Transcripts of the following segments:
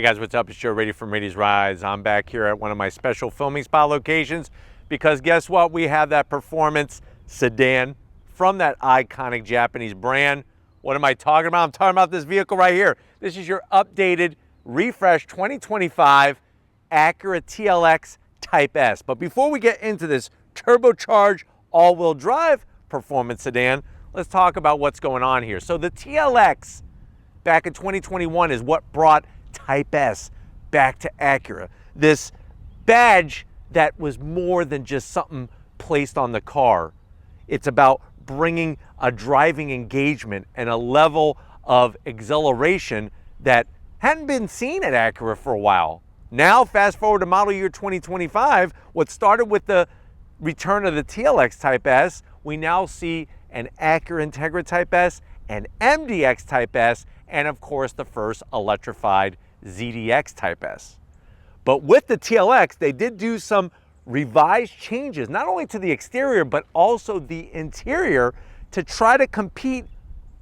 Hey guys, what's up? It's Joe Rady from Rady's Rides. I'm back here at one of my special filming spot locations because guess what? We have that performance sedan from that iconic Japanese brand. What am I talking about? I'm talking about this vehicle right here. This is your updated, refreshed 2025 Acura TLX Type S. But before we get into this turbocharged all-wheel drive performance sedan, let's talk about what's going on here. So the TLX back in 2021 is what brought Type S back to Acura. This badge that was more than just something placed on the car. It's about bringing a driving engagement and a level of exhilaration that hadn't been seen at Acura for a while. Now, fast forward to model year 2025, what started with the return of the TLX Type S, we now see an Acura Integra Type S, an MDX Type S, and of course the first electrified ZDX Type S. But with the TLX, they did do some revised changes, not only to the exterior, but also the interior to try to compete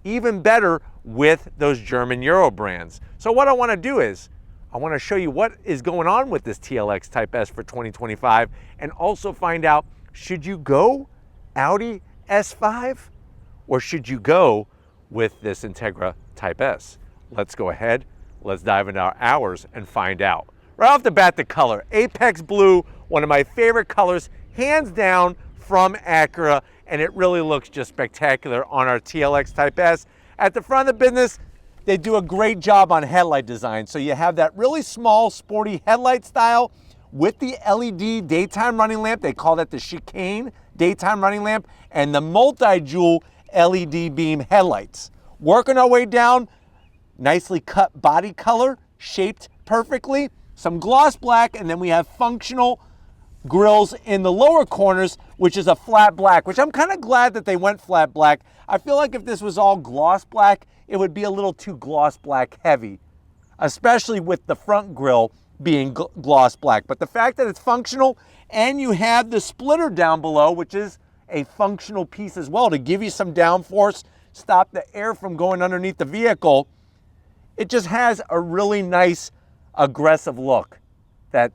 even better with those German Euro brands. So what I want to do is, I want to show you what is going on with this TLX Type S for 2025 and also find out, should you go Audi S5 or should you go with this Integra Type S? Let's go ahead, let's dive into our hours and find out. Right off the bat, the color, Apex Blue, one of my favorite colors, hands down from Acura, and it really looks just spectacular on our TLX Type S. At the front of the business, they do a great job on headlight design. So you have that really small, sporty headlight style with the LED daytime running lamp. They call that the chicane daytime running lamp, and the multi-jewel LED beam headlights. Working our way down, nicely cut body color, shaped perfectly, some gloss black, and then we have functional grills in the lower corners, which is a flat black, which I'm kind of glad that they went flat black. I feel like if this was all gloss black, it would be a little too gloss black heavy, especially with the front grille being gloss black. But the fact that it's functional and you have the splitter down below, which is a functional piece as well to give you some downforce, stop the air from going underneath the vehicle, it just has a really nice aggressive look that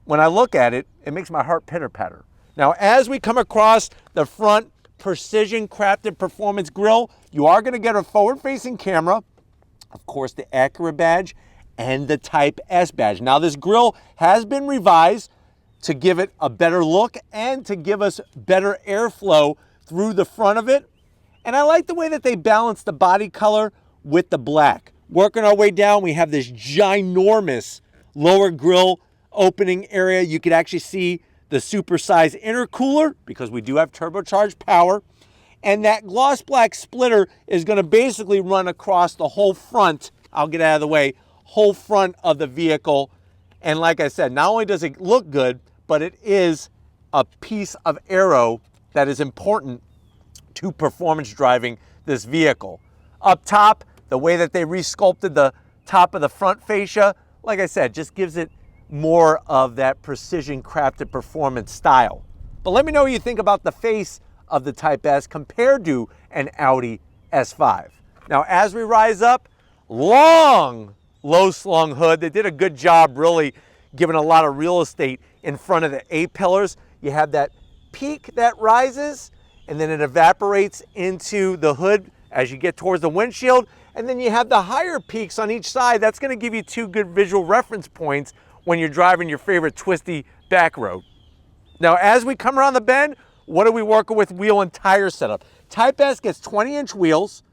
when I look at it, it makes my heart pitter-patter. Now, as we come across the front precision crafted performance grille, you are going to get a forward-facing camera, of course the Acura badge, and the Type S badge. Now, this grille has been revised to give it a better look and to give us better airflow through the front of it. And I like the way that they balance the body color with the black. Working our way down, we have this ginormous lower grille opening area. You could actually see the supersized intercooler because we do have turbocharged power. And that gloss black splitter is going to basically run across the whole front, I'll get out of the way, whole front of the vehicle. And like I said, not only does it look good, but it is a piece of aero that is important to performance driving this vehicle. Up top, the way that they resculpted the top of the front fascia, like I said, just gives it more of that precision crafted performance style. But let me know what you think about the face of the Type S compared to an Audi S5. Now, as we rise up, long, low slung hood. They did a good job really giving a lot of real estate in front of the A-pillars. You have that peak that rises and then it evaporates into the hood as you get towards the windshield. And then you have the higher peaks on each side. That's going to give you two good visual reference points when you're driving your favorite twisty back road. Now, as we come around the bend, what are we working with wheel and tire setup? Type S gets 20-inch wheels,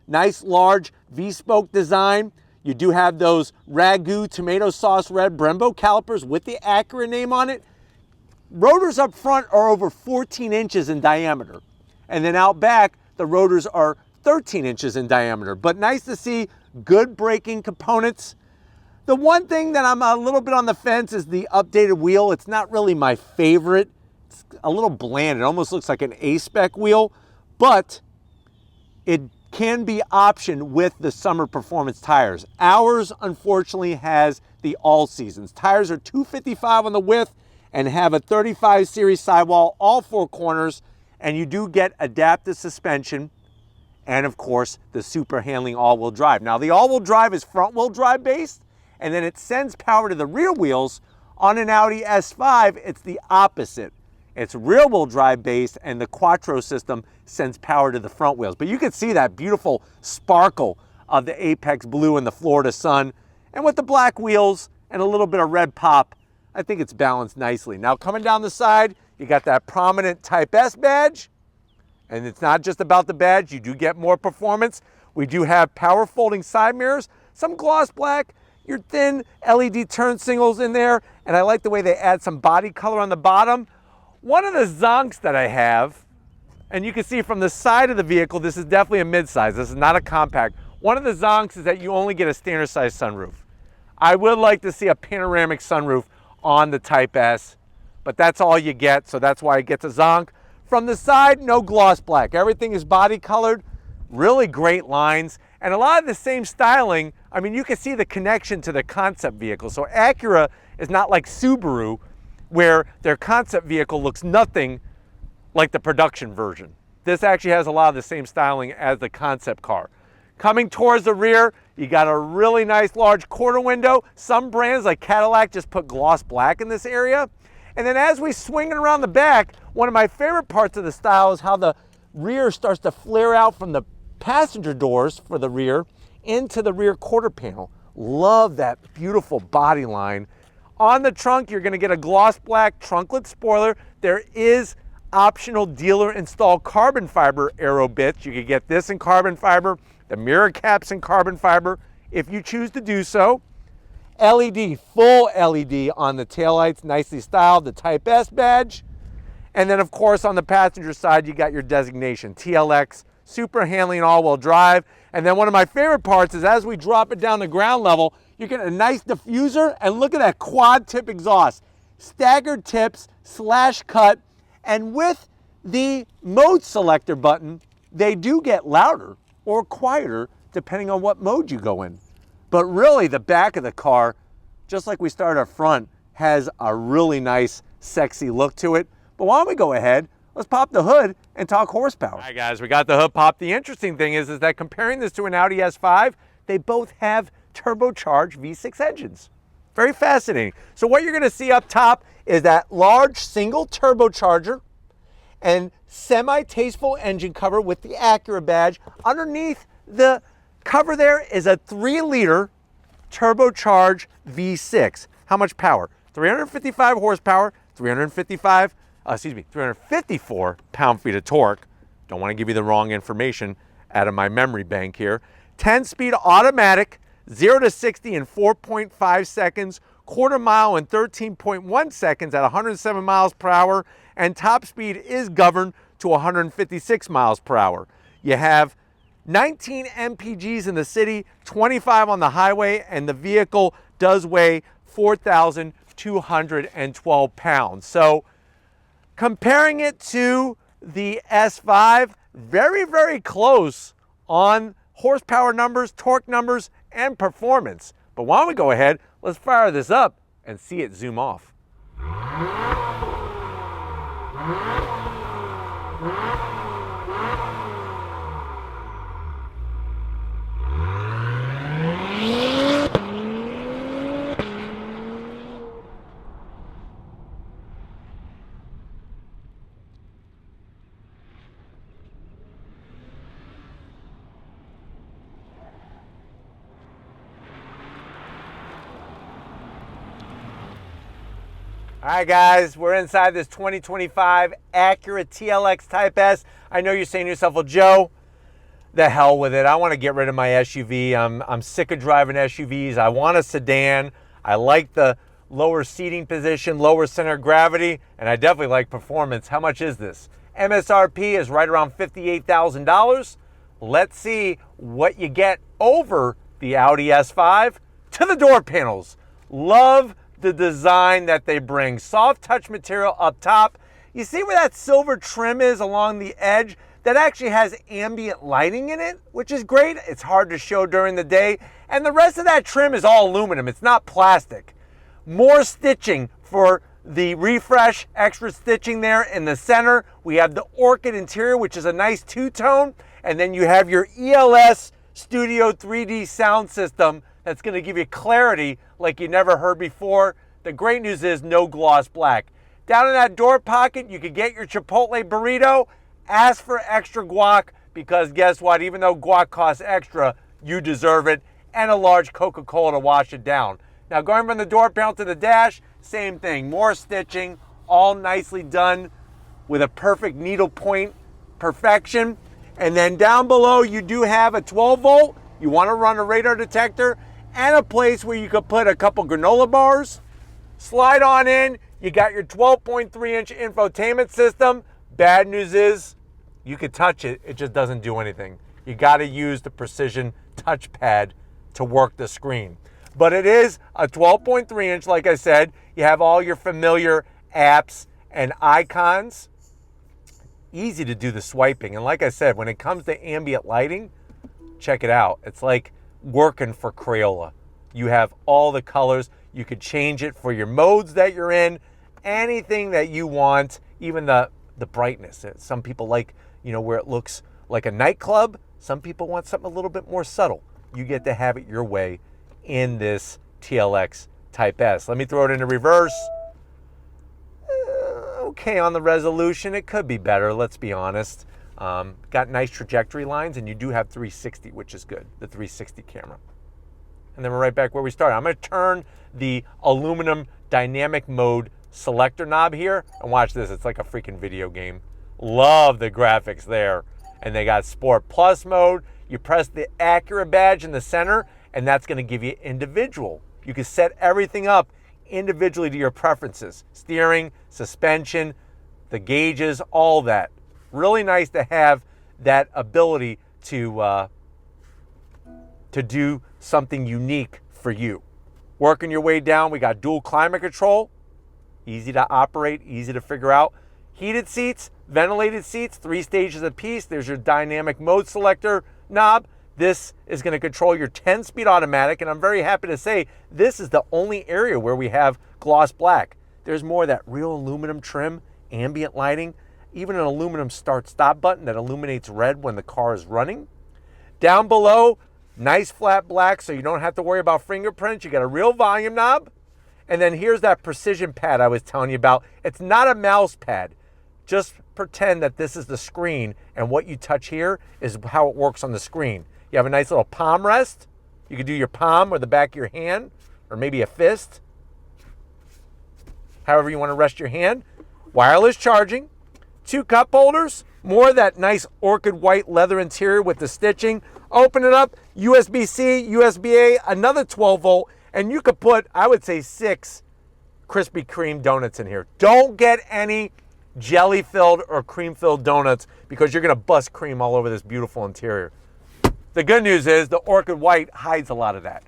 nice large V-spoke design. You do have those Ragu tomato sauce red Brembo calipers with the Acura name on it. Rotors up front are over 14 inches in diameter. And then out back, the rotors are 13 inches in diameter, but nice to see good braking components. The one thing that I'm a little bit on the fence is the updated wheel. It's not really my favorite. It's a little bland. It almost looks like an A-spec wheel, but it can be optioned with the summer performance tires. Ours, unfortunately, has the all seasons. Tires are 255 on the width and have a 35 series sidewall, all four corners, and you do get adaptive suspension and of course the super handling all-wheel drive. Now the all-wheel drive is front-wheel drive based and then it sends power to the rear wheels. On an Audi S5, it's the opposite. It's rear-wheel drive based, and the Quattro system sends power to the front wheels. But you can see that beautiful sparkle of the Apex blue and the Florida sun. And with the black wheels and a little bit of red pop, I think it's balanced nicely. Now coming down the side, you got that prominent Type S badge. And it's not just about the badge, you do get more performance. We do have power folding side mirrors, some gloss black, your thin LED turn signals in there, and I like the way they add some body color on the bottom. One of the zonks that I have, and you can see from the side of the vehicle, this is definitely a midsize, this is not a compact. One of the zonks is that you only get a standard size sunroof. I would like to see a panoramic sunroof on the Type S, but that's all you get, so that's why it gets a zonk. From the side, no gloss black. Everything is body colored, really great lines, and a lot of the same styling. I mean, you can see the connection to the concept vehicle. So Acura is not like Subaru, where their concept vehicle looks nothing like the production version. This actually has a lot of the same styling as the concept car. Coming towards the rear, you got a really nice large quarter window. Some brands like Cadillac just put gloss black in this area. And then as we swing it around the back, one of my favorite parts of the style is how the rear starts to flare out from the passenger doors for the rear into the rear quarter panel. Love that beautiful body line. On the trunk, you're gonna get a gloss black trunklet spoiler. There is optional dealer installed carbon fiber aero bits. You could get this in carbon fiber, the mirror caps in carbon fiber, if you choose to do so. LED, full LED on the taillights, nicely styled, the Type S badge. And then of course on the passenger side, you got your designation, TLX, super handling all-wheel drive. And then one of my favorite parts is as we drop it down to ground level, you get a nice diffuser, and look at that quad tip exhaust. Staggered tips, slash cut, and with the mode selector button, they do get louder or quieter depending on what mode you go in. But really the back of the car, just like we started up front, has a really nice, sexy look to it. But why don't we go ahead, let's pop the hood and talk horsepower. All right guys, we got the hood popped. The interesting thing is that comparing this to an Audi S5, they both have turbocharged V6 engines. Very fascinating. So what you're gonna see up top is that large single turbocharger and semi-tasteful engine cover with the Acura badge. Underneath the cover there is a 3-liter turbocharged V6. How much power? 355 horsepower, 354 pound-feet of torque. Don't want to give you the wrong information out of my memory bank here. 10-speed automatic, 0 to 60 in 4.5 seconds, quarter mile in 13.1 seconds at 107 miles per hour, and top speed is governed to 156 miles per hour. You have 19 mpgs in the city, 25 on the highway, and the vehicle does weigh 4,212 pounds. So comparing it to the S5, very, very close on horsepower numbers, torque numbers, and performance. But why don't we go ahead, let's fire this up and see it zoom off. All right, guys, we're inside this 2025 Acura TLX Type S. I know you're saying to yourself, well, Joe, the hell with it. I want to get rid of my SUV. I'm sick of driving SUVs. I want a sedan. I like the lower seating position, lower center of gravity, and I definitely like performance. How much is this? MSRP is right around $58,000. Let's see what you get over the Audi S5. To the door panels. Love the design that they bring. Soft touch material up top. You see where that silver trim is along the edge? That actually has ambient lighting in it, which is great. It's hard to show during the day. And the rest of that trim is all aluminum. It's not plastic. More stitching for the refresh, extra stitching there in the center. We have the orchid interior, which is a nice two-tone. And then you have your ELS Studio 3D sound system that's going to give you clarity like you never heard before. The great news is no gloss black. Down in that door pocket, you could get your Chipotle burrito. Ask for extra guac, because guess what? Even though guac costs extra, you deserve it, and a large Coca-Cola to wash it down. Now, going from the door panel to the dash, same thing. More stitching, all nicely done with a perfect needle point perfection. And then down below, you do have a 12 volt. You want to run a radar detector and a place where you could put a couple granola bars. Slide on in. You got your 12.3-inch infotainment system. Bad news is you could touch it. It just doesn't do anything. You got to use the precision touchpad to work the screen. But it is a 12.3-inch, like I said. You have all your familiar apps and icons. Easy to do the swiping. And like I said, when it comes to ambient lighting, check it out. It's like working for Crayola. You have all the colors. You could change it for your modes that you're in, anything that you want, even the brightness. Some people like, where it looks like a nightclub. Some people want something a little bit more subtle. You get to have it your way in this TLX Type S. Let me throw it into reverse. Okay on the resolution. It could be better, let's be honest. Got nice trajectory lines, and you do have 360, which is good, the 360 camera. And then we're right back where we started. I'm going to turn the aluminum dynamic mode selector knob here, and watch this. It's like a freaking video game. Love the graphics there. And they got Sport Plus mode. You press the Acura badge in the center, and that's going to give you individual. You can set everything up individually to your preferences. Steering, suspension, the gauges, all that. Really nice to have that ability to do something unique for you. Working your way down, we got dual climate control. Easy to operate, easy to figure out. Heated seats, ventilated seats, 3 stages apiece. There's your dynamic mode selector knob. This is going to control your 10-speed automatic, and I'm very happy to say this is the only area where we have gloss black. There's more of that real aluminum trim, ambient lighting, even an aluminum start-stop button that illuminates red when the car is running. Down below, nice flat black, so you don't have to worry about fingerprints. You got a real volume knob. And then here's that precision pad I was telling you about. It's not a mouse pad. Just pretend that this is the screen, and what you touch here is how it works on the screen. You have a nice little palm rest. You can do your palm or the back of your hand, or maybe a fist. However you want to rest your hand. Wireless charging. 2 cup holders. More of that nice orchid white leather interior with the stitching. Open it up. USB-C, USB-A, another 12 volt. And you could put, I would say, 6 Krispy Kreme donuts in here. Don't get any jelly-filled or cream-filled donuts, because you're going to bust cream all over this beautiful interior. The good news is the orchid white hides a lot of that.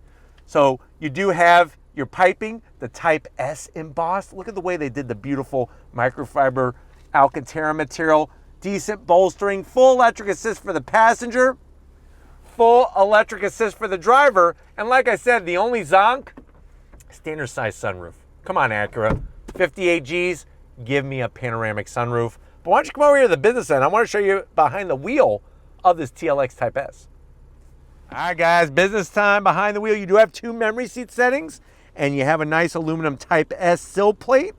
So you do have your piping, the Type S embossed. Look at the way they did the beautiful microfiber Alcantara material. Decent bolstering, full electric assist for the passenger, full electric assist for the driver. And like I said, the only zonk, standard size sunroof. Come on, Acura. 58 Gs, give me a panoramic sunroof. But why don't you come over here to the business end? I want to show you behind the wheel of this TLX Type S. All right, guys, business time. Behind the wheel, you do have 2 memory seat settings, and you have a nice aluminum Type S sill plate,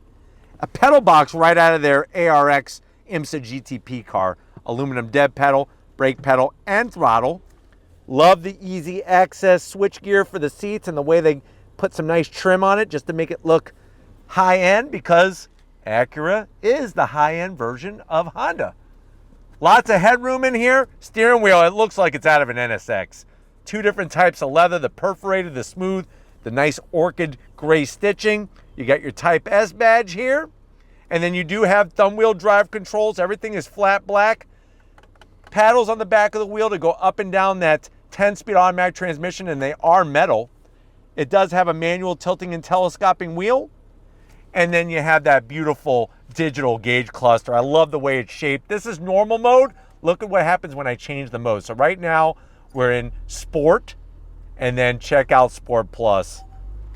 a pedal box right out of their ARX IMSA GTP car, aluminum dead pedal, brake pedal, and throttle. Love the easy access switch gear for the seats and the way they put some nice trim on it just to make it look high-end, because Acura is the high-end version of Honda. Lots of headroom in here. Steering wheel, it looks like it's out of an NSX. 2 different types of leather, the perforated, the smooth, the nice orchid gray stitching. You got your Type S badge here. And then you do have thumb wheel drive controls. Everything is flat black. Paddles on the back of the wheel to go up and down that 10-speed automatic transmission, and they are metal. It does have a manual tilting and telescoping wheel. And then you have that beautiful digital gauge cluster. I love the way it's shaped. This is normal mode. Look at what happens when I change the mode. So right now we're in Sport, and then check out Sport Plus.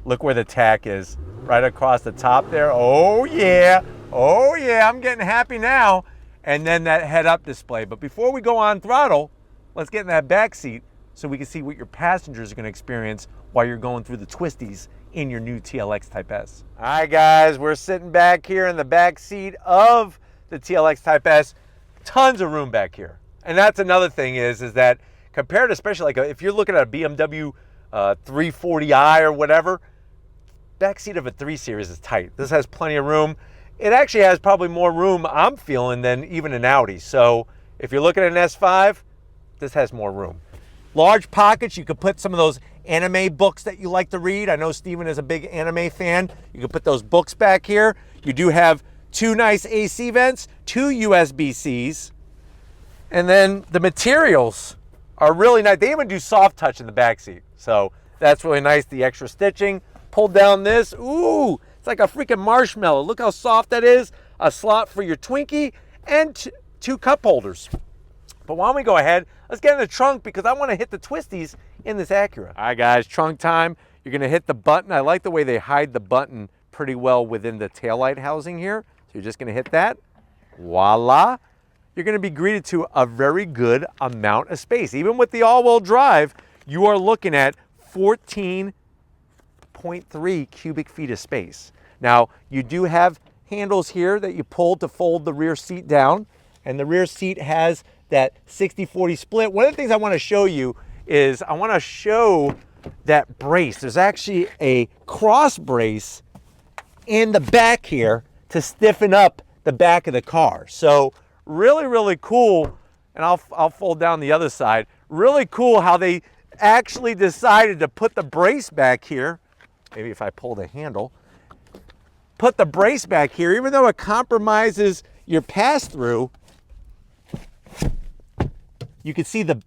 Look where the tack is, right across the top there. Oh yeah, I'm getting happy now. And then that head-up display. But before we go on throttle, let's get in that back seat. so we can see what your passengers are going to experience while you're going through the twisties in your new TLX Type S. All right, guys, we're sitting back here in the back seat of the TLX Type S. Tons of room back here. And that's another thing is that compared, especially like if you're looking at a BMW 340i or whatever, back seat of a 3 Series is tight. This has plenty of room. It actually has probably more room, I'm feeling, than even an Audi. So if you're looking at an S5, this has more room. Large pockets, you could put some of those anime books that you like to read. I know Steven is a big anime fan. You could put those books back here. You do have 2 nice AC vents, 2 USB-Cs, and then the materials are really nice. They even do soft touch in the back seat. So that's really nice, the extra stitching. Pull down this, ooh, it's like a freaking marshmallow. Look how soft that is. A slot for your Twinkie and 2 cup holders. But why don't we go ahead, let's get in the trunk because I want to hit the twisties in this Acura. All right, guys, trunk time. You're going to hit the button. I like the way they hide the button pretty well within the taillight housing here. So you're just going to hit that. Voila. You're going to be greeted to a very good amount of space. Even with the all-wheel drive, you are looking at 14.3 cubic feet of space. Now, you do have handles here that you pull to fold the rear seat down, and the rear seat has that 60-40 split. One of the things I want to show you is I want to show that brace. There's actually a cross brace in the back here to stiffen up the back of the car. So really, really cool. And I'll fold down the other side. Really cool how they actually decided to put the brace back here. Maybe if I pull the handle, put the brace back here, even though it compromises your pass-through, you can see the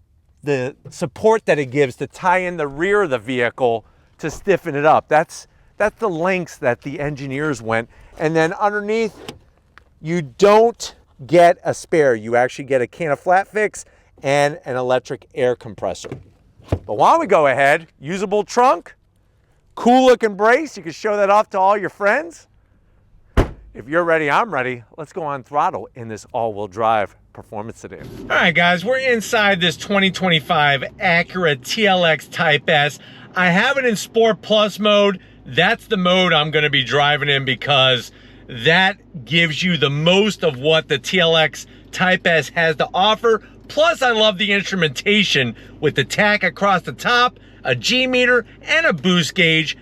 support that it gives to tie in the rear of the vehicle to stiffen it up. That's the lengths that the engineers went. And then underneath, you don't get a spare. You actually get a can of flat fix and an electric air compressor. But why don't we go ahead, usable trunk, cool looking brace. You can show that off to all your friends. If you're ready, I'm ready. Let's go on throttle in this all-wheel drive performance sedan. All right, guys, we're inside this 2025 Acura TLX Type S. I have it in Sport Plus mode. That's the mode I'm going to be driving in because that gives you the most of what the TLX Type S has to offer. Plus, I love the instrumentation with the tack across the top, a G meter, and a boost gauge.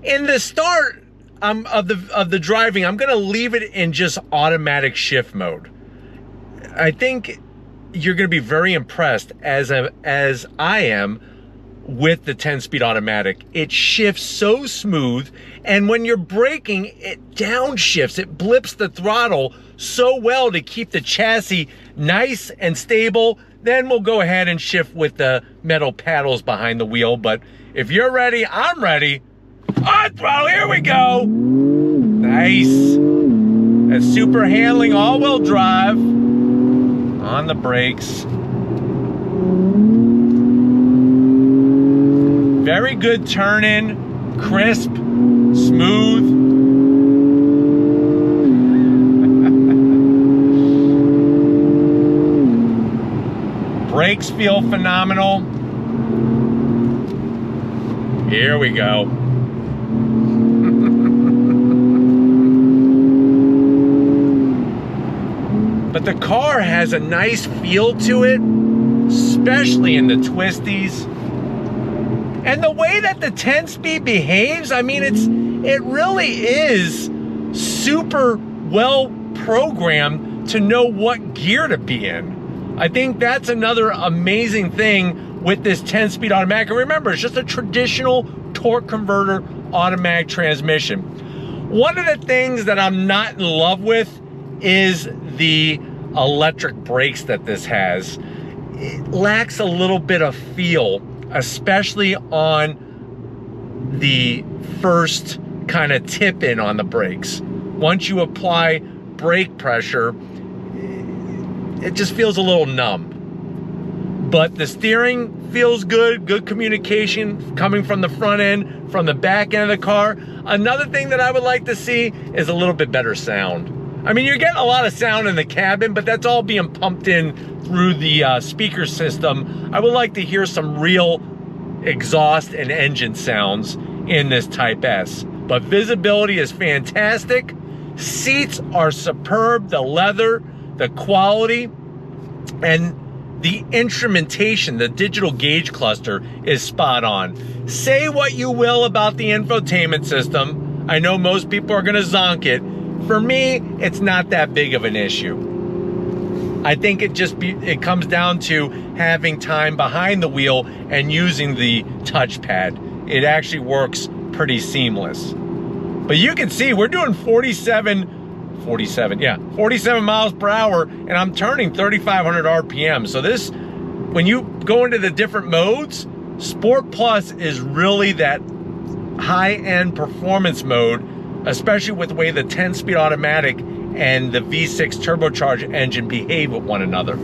In the start of the driving, I'm gonna leave it in just automatic shift mode. I think you're gonna be very impressed as I am with the 10-speed automatic. It shifts so smooth, and when you're braking, it downshifts, it blips the throttle so well to keep the chassis nice and stable. Then we'll go ahead and shift with the metal paddles behind the wheel. But if you're ready, I'm ready. On throttle, here we go. Nice. That's super handling, all-wheel drive. On the brakes. Very good turn-in, crisp, smooth. Brakes feel phenomenal. Here we go. But the car has a nice feel to it, especially in the twisties. And the way that the 10-speed behaves, I mean, it really is super well programmed to know what gear to be in. I think that's another amazing thing with this 10-speed automatic. And remember, it's just a traditional torque converter automatic transmission. One of the things that I'm not in love with is the electric brakes that this has. It lacks a little bit of feel, especially on the first kind of tip in on the brakes. Once you apply brake pressure, it just feels a little numb. But the steering feels good, good communication coming from the front end, from the back end of the car. Another thing that I would like to see is a little bit better sound. I mean, you're getting a lot of sound in the cabin, but that's all being pumped in through the speaker system, I would like to hear some real exhaust and engine sounds in this Type S. But visibility is fantastic. Seats are superb. The leather, the quality, and the instrumentation, the digital gauge cluster is spot on. Say what you will about the infotainment system. I know most people are gonna zonk it. For me, it's not that big of an issue. I think it comes down to having time behind the wheel and using the touchpad. It actually works pretty seamless. But you can see we're doing 47 miles per hour, and I'm turning 3,500 RPM. So this, when you go into the different modes, Sport Plus is really that high-end performance mode, especially with the way the 10-speed automatic and the V6 turbocharged engine behave with one another.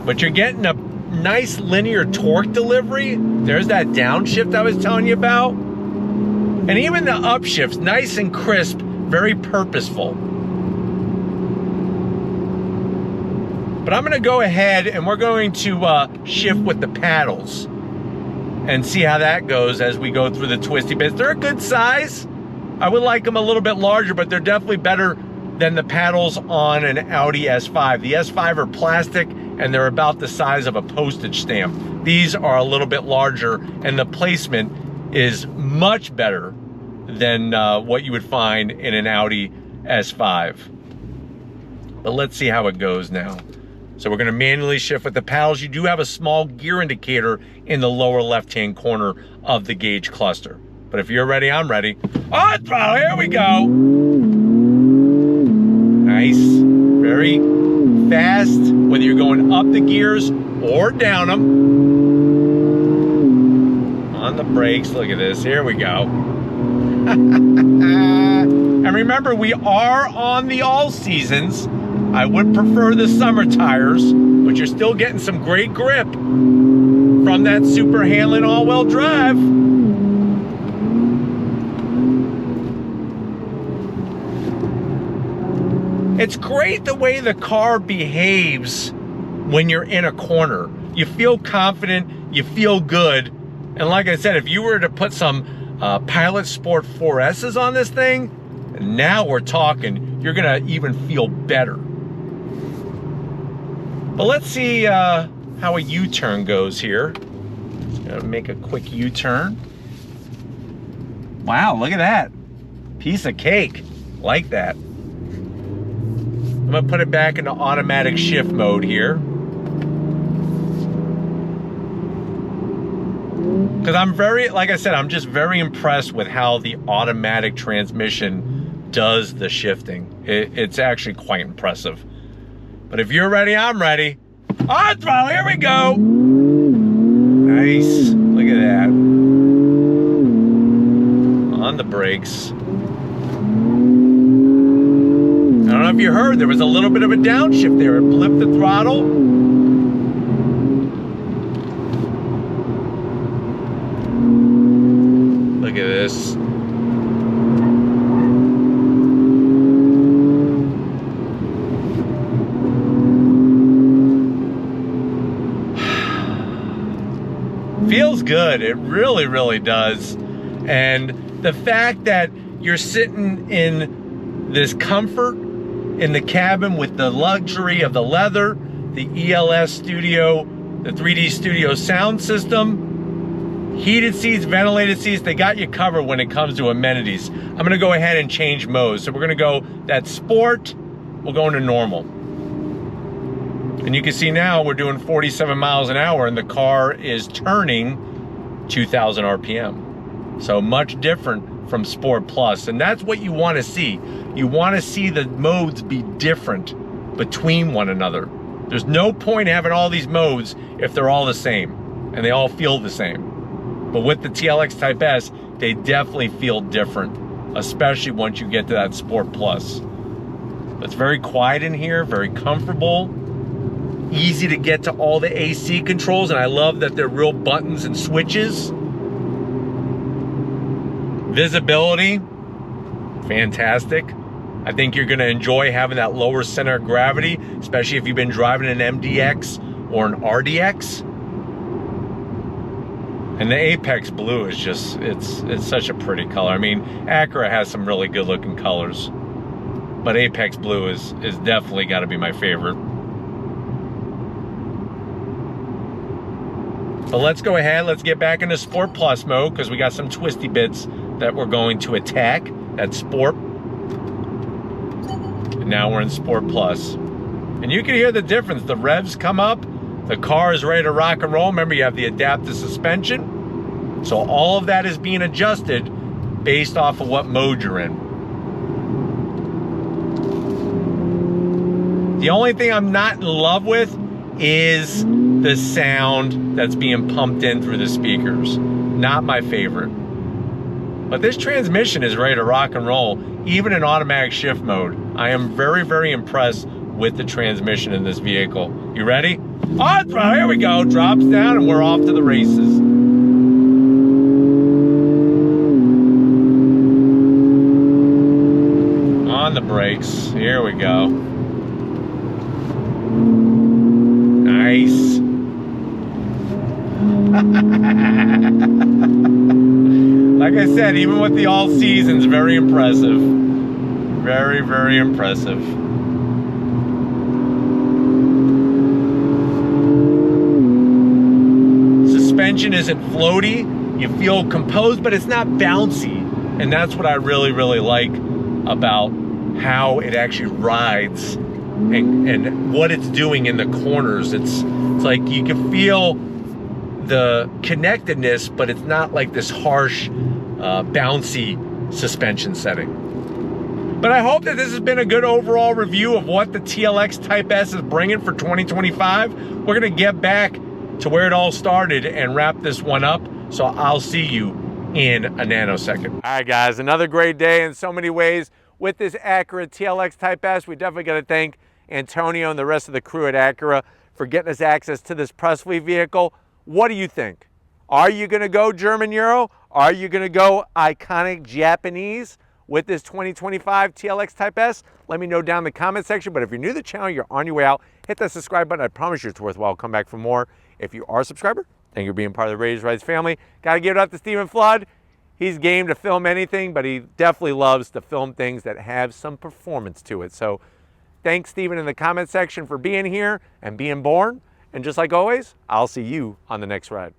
But you're getting a nice linear torque delivery. There's that downshift I was telling you about. And even the upshift's nice and crisp, very purposeful. But I'm gonna go ahead and we're going to shift with the paddles and see how that goes as we go through the twisty bits. They're a good size. I would like them a little bit larger, but they're definitely better than the paddles on an Audi S5. The S5 are plastic and they're about the size of a postage stamp. These are a little bit larger and the placement is much better than what you would find in an Audi S5. But let's see how it goes now. So we're gonna manually shift with the paddles. You do have a small gear indicator in the lower left-hand corner of the gauge cluster. But if you're ready, I'm ready. On throttle, here we go. Nice, very fast, whether you're going up the gears or down them. On the brakes, look at this, here we go. And remember, we are on the all seasons. I would prefer the summer tires, but you're still getting some great grip from that super handling all-wheel drive. It's great the way the car behaves when you're in a corner. You feel confident, you feel good. And like I said, if you were to put some Pilot Sport 4S's on this thing, now we're talking, you're gonna even feel better. But let's see how a U-turn goes here. Gonna make a quick U-turn. Wow, look at that. Piece of cake, like that. I'm gonna put it back into automatic shift mode here. Because I'm very, like I said, I'm just very impressed with how the automatic transmission does the shifting. It's actually quite impressive. But if you're ready, I'm ready. On throttle, here we go. Nice, look at that. On the brakes. I don't know if you heard, there was a little bit of a downshift there. It blipped the throttle. Look at this. Feels good, it really, really does. And the fact that you're sitting in this comfort in the cabin with the luxury of the leather, the ELS Studio, the 3D Studio sound system, heated seats, ventilated seats, they got you covered when it comes to amenities. I'm gonna go ahead and change modes. So we're gonna go that sport, we'll go into normal. And you can see now we're doing 47 miles an hour and the car is turning 2,000 RPM. So much different from Sport Plus. And that's what you want to see. You want to see the modes be different between one another. There's no point having all these modes if they're all the same and they all feel the same. But with the TLX Type S, they definitely feel different, especially once you get to that Sport Plus. It's very quiet in here, very comfortable. Easy to get to all the AC controls, and I love that they're real buttons and switches. Visibility, fantastic. I think you're gonna enjoy having that lower center of gravity, especially if you've been driving an MDX or an RDX. And the Apex blue is just, it's such a pretty color. I mean, Acura has some really good looking colors, but Apex blue is definitely gotta be my favorite. But let's go ahead, let's get back into Sport Plus mode because we got some twisty bits that we're going to attack. That's Sport. And now we're in Sport Plus. And you can hear the difference. The revs come up, the car is ready to rock and roll. Remember, you have the adaptive suspension. So all of that is being adjusted based off of what mode you're in. The only thing I'm not in love with is the sound that's being pumped in through the speakers. Not my favorite. But this transmission is ready to rock and roll, even in automatic shift mode. I am very, very impressed with the transmission in this vehicle. You ready? Oh, here we go. Drops down and we're off to the races. On the brakes. Here we go. Nice. Like I said, even with the all seasons, very impressive. Very, very impressive. Suspension isn't floaty. You feel composed, but it's not bouncy. And that's what I really, really like about how it actually rides and what it's doing in the corners. It's like you can feel the connectedness, but it's not like this harsh, bouncy suspension setting. But I hope that this has been a good overall review of what the TLX Type S is bringing for 2025. We're gonna get back to where it all started and wrap this one up. So I'll see you in a nanosecond. All right, guys, another great day in so many ways with this Acura TLX Type S. We definitely got to thank Antonio and the rest of the crew at Acura for getting us access to this press fleet vehicle. What do you think? Are you going to go German Euro? Are you going to go iconic Japanese with this 2025 TLX Type S? Let me know down in the comment section. But if you're new to the channel, you're on your way out, hit that subscribe button. I promise you it's worthwhile. I'll come back for more. If you are a subscriber, thank you for being part of the Raised Rides family. Got to give it up to Stephen Flood. He's game to film anything, but he definitely loves to film things that have some performance to it. So thanks, Stephen, in the comment section for being here and being born. And just like always, I'll see you on the next ride.